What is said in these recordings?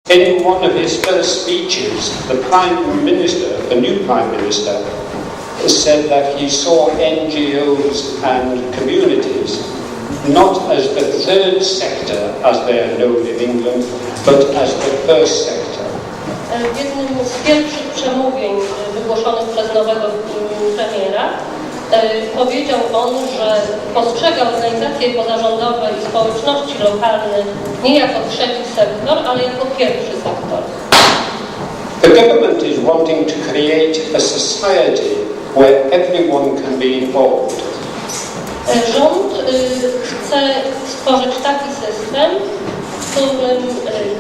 In one of his first speeches, the new Prime Minister, said that he saw NGOs and communities not as the third sector, as they are known in England, but as the first sector. W jednym z pierwszych przemówień wygłoszonych przez nowego premiera powiedział on, że postrzega organizacje pozarządowe i społeczności lokalne nie jako trzeci sektor, ale jako pierwszy sektor. The government is wanting to create a society where everyone can be involved. Rząd chce stworzyć taki system, w którym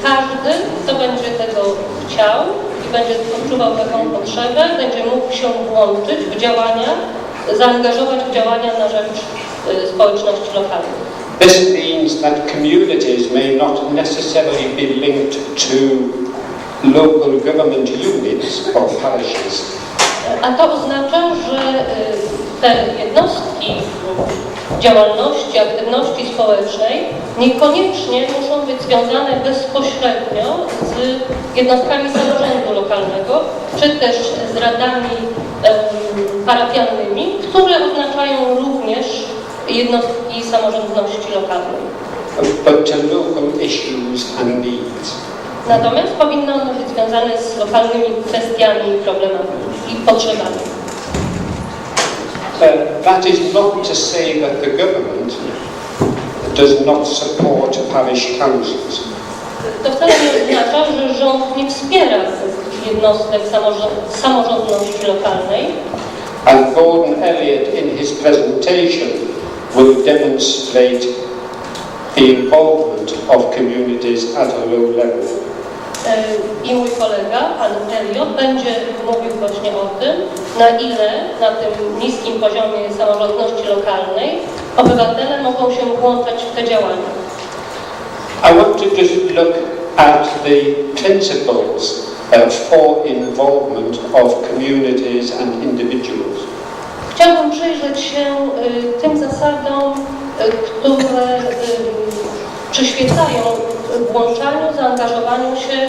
każdy, kto będzie tego chciał i będzie odczuwał taką potrzebę, będzie mógł się włączyć w działania, zaangażować w działania na rzecz społeczności lokalnej. This means that communities may not necessarily be linked to local government units or parishes. A to oznacza, że te jednostki działalności, aktywności społecznej niekoniecznie muszą być związane bezpośrednio z jednostkami samorządu lokalnego, czy też z radami parafialnymi, które oznaczają również jednostki samorządności lokalnej. But to local issues and needs. Natomiast powinno ono być związane z lokalnymi kwestiami, problemami i potrzebami. That is not to say that the government does not support parish councils. To wcale nie oznacza, że rząd nie wspiera jednostek samorządności lokalnej. And Gordon Elliott in his presentation will demonstrate the involvement of communities at a low level. I mój kolega, pan Elliott, będzie mówił właśnie o tym, na ile na tym niskim poziomie samorządności lokalnej obywatele mogą się włączać w te działania. I want to just look at the principles for involvement of communities and individuals. Chciałbym przyjrzeć się tym zasadom, które przyświecają włączaniu, zaangażowaniu się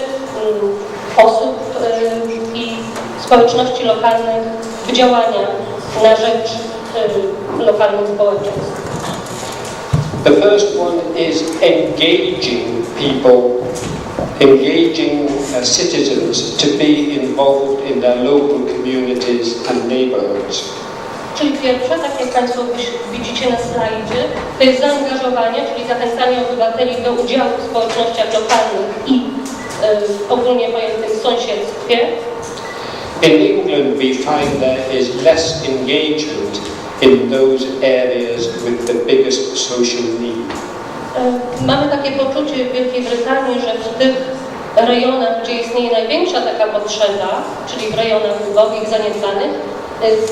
osób i społeczności lokalnych w działania na rzecz lokalnych społeczeństw. The first one is engaging people, engaging citizens to be involved in their local communities and neighborhoods. Czyli pierwsze, tak jak Państwo widzicie na slajdzie, to jest zaangażowanie, czyli zachęcanie obywateli do udziału w społecznościach lokalnych i ogólnie pojętym sąsiedztwie. In England we find there is less engagement in those areas with the biggest social need. Mamy takie poczucie w Wielkiej Brytanii, że w tych rejonach, gdzie istnieje największa taka potrzeba, czyli w rejonach ubogich, zaniedbanych,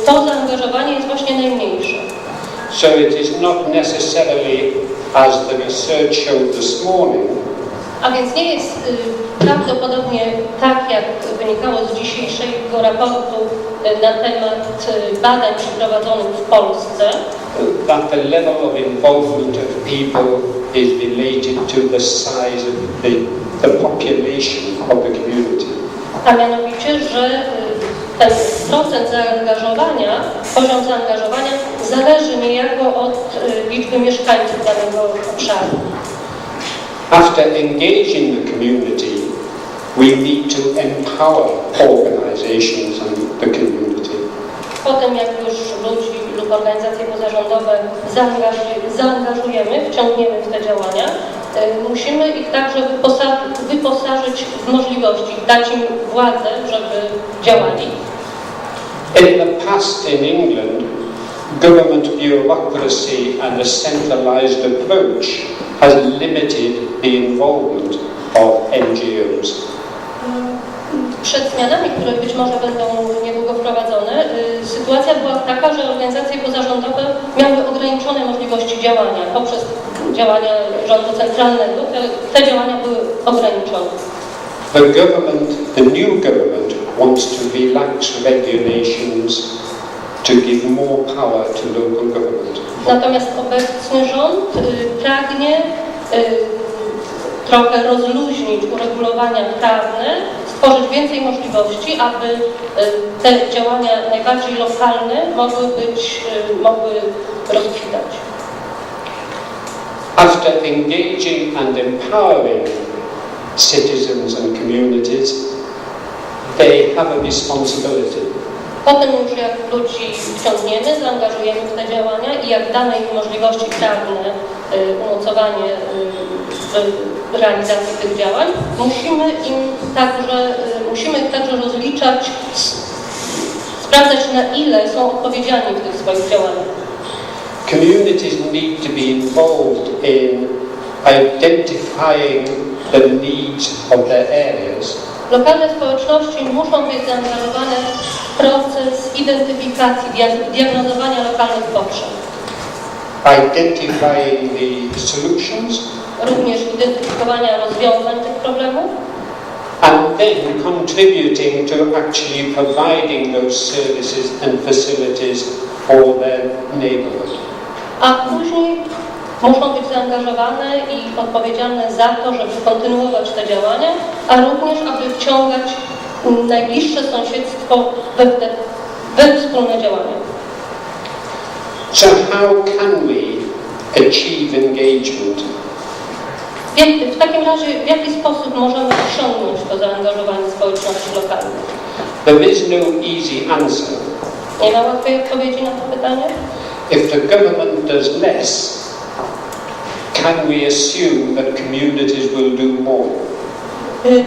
to zaangażowanie jest właśnie najmniejsze. So it is not necessarily, as the research showed this morning, a więc nie jest prawdopodobnie tak, jak wynikało z dzisiejszego raportu na temat badań przeprowadzonych w Polsce, that the level of involvement of people is related to the size of the population of the community. A mianowicie, że ten procent zaangażowania, poziom zaangażowania zależy niejako od liczby mieszkańców danego obszaru. After engaging the community, we need to empower organizations and the community. Potem, jak już ludzi lub organizacje pozarządowe zaangażujemy, wciągniemy w te działania, musimy ich także wyposażyć w możliwości, dać im władzę, żeby działali. In the past in England, government bureaucracy and a centralized approach has limited the involvement of NGOs. Przed zmianami, które być może będą niedługo wprowadzone, sytuacja była taka, że organizacje pozarządowe miały ograniczone możliwości działania poprzez działania rządu centralnego. Te działania były ograniczone. The new government wants to relax regulations to give more power to local government. Natomiast obecny rząd pragnie trochę rozluźnić uregulowania prawne, stworzyć więcej możliwości, aby te działania najbardziej lokalne mogły rozkwitać. After engaging and empowering citizens and communities, they have a responsibility. Potem już jak ludzi wciągniemy, zaangażujemy w te działania i jak damy im możliwości prawne, umocowanie w realizacji tych działań, musimy ich także rozliczać, sprawdzać, na ile są odpowiedzialni w tych swoich działaniach. Communities need to be involved in identifying the needs of their areas. Lokalne społeczności muszą być zaangażowane w proces identyfikacji, diagnozowania lokalnych potrzeb. Identifying the solutions. Również identyfikowania rozwiązań tych problemów. And then contributing to actually providing those services and facilities for their neighbourhood. A później muszą być zaangażowane i odpowiedzialne za to, żeby kontynuować te działania, a również, aby wciągać najbliższe sąsiedztwo we wspólne działania. So how can we achieve engagement? W takim razie, w jaki sposób możemy osiągnąć to zaangażowanie społeczności lokalnej? There is no easy answer. Nie ma łatwej odpowiedzi na to pytanie? If the government does less, can we assume that communities will do more?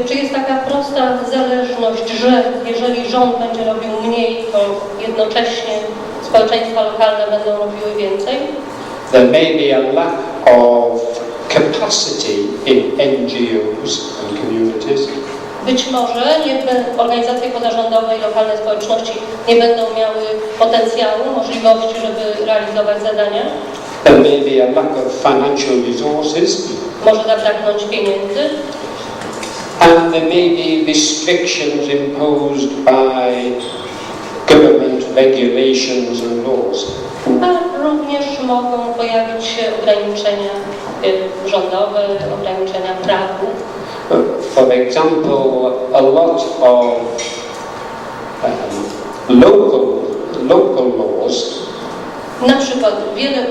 Czy jest taka prosta zależność, że jeżeli rząd będzie robił mniej, to jednocześnie społeczeństwa lokalne będą robiły więcej? There may be a lack of capacity in NGOs and communities. Być może organizacje pozarządowe i lokalne społeczności nie będą miały potencjału, możliwości, żeby realizować zadania. There may be a lack of financial resources. Może zabraknąć pieniędzy. And there may be restrictions imposed by government regulations and laws. A również mogą pojawić się ograniczenia rządowe, ograniczenia prawne. For example, a lot of local laws Na przykład wiele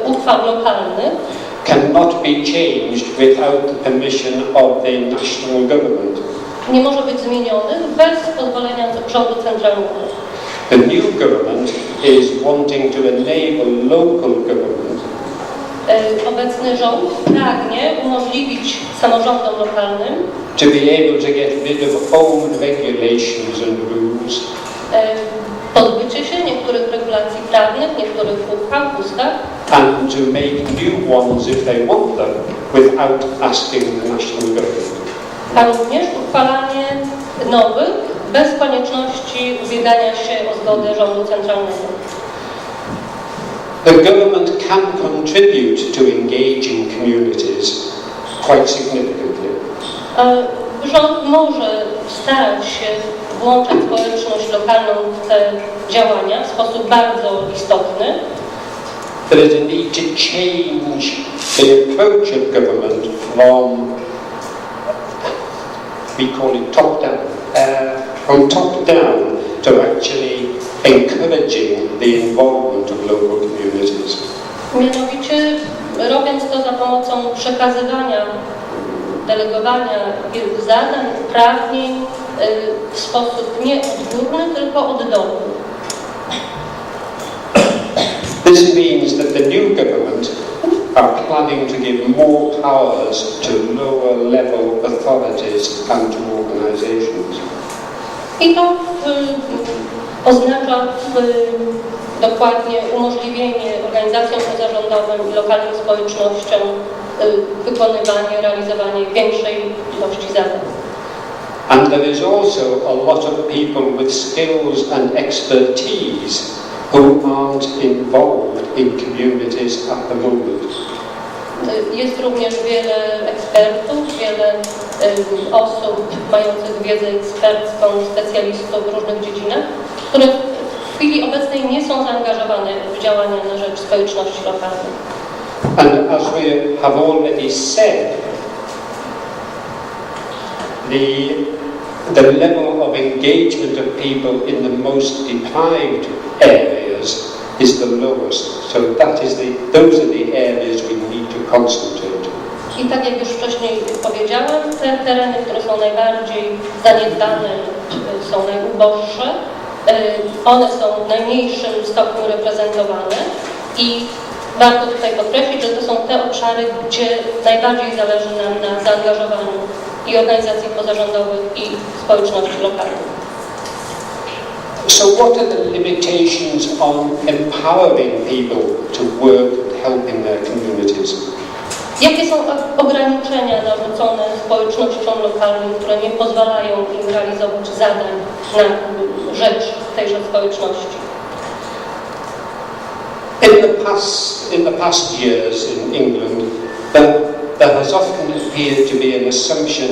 uchwał lokalnych cannot be changed without the permission of the national government. nie może być zmienionych bez pozwolenia rządu centralnego. The new government is wanting to enable local government Obecny rząd pragnie umożliwić samorządom lokalnym to be able to get rid of old regulations and rules pozbycie się niektórych regulacji prawnych, niektórych uchwał, ustaw and to make new ones if they want them without asking the national government. a również uchwalanie nowych bez konieczności ubiegania się o zgodę rządu centralnego. The government can contribute to engaging communities quite significantly. Rząd może starać się włączać społeczność lokalną w te działania w sposób bardzo istotny. There is a need to change the approach of government from, we call it from top down to actually encouraging the involvement of local communities. Mianowicie robiąc to za pomocą przekazywania, delegowania wielu zadań, uprawnień w sposób nie odgórny, tylko od dołu. This means that the new government are planning to give more powers to lower level authorities and to organizations. I to oznacza dokładnie umożliwienie organizacjom pozarządowym i lokalnym społecznościom wykonywanie, realizowanie większej ilości zadań. And there is also a lot of people with skills and expertise who aren't involved in communities at the moment. Jest również wiele ekspertów, wiele osób mających wiedzę ekspercką, specjalistów w różnych dziedzinach, które w chwili obecnej nie są zaangażowane w działania na rzecz społeczności lokalnej. And as we have already said, the level of engagement of people in the most deprived areas is the lowest. So those are the areas we need to concentrate. I tak jak już wcześniej powiedziałem, te tereny, które są najbardziej zaniedbane, są najuboższe, one są w najmniejszym stopniu reprezentowane i warto tutaj podkreślić, że to są te obszary, gdzie najbardziej zależy nam na zaangażowaniu i organizacji pozarządowych i społeczności lokalnych. So what are the limitations on empowering people to work and help in their communities? Jakie są ograniczenia narzucone społecznościom lokalnym, które nie pozwalają im realizować zadań na rzecz tejże społeczności? In the past years in England, there has often appeared to be an assumption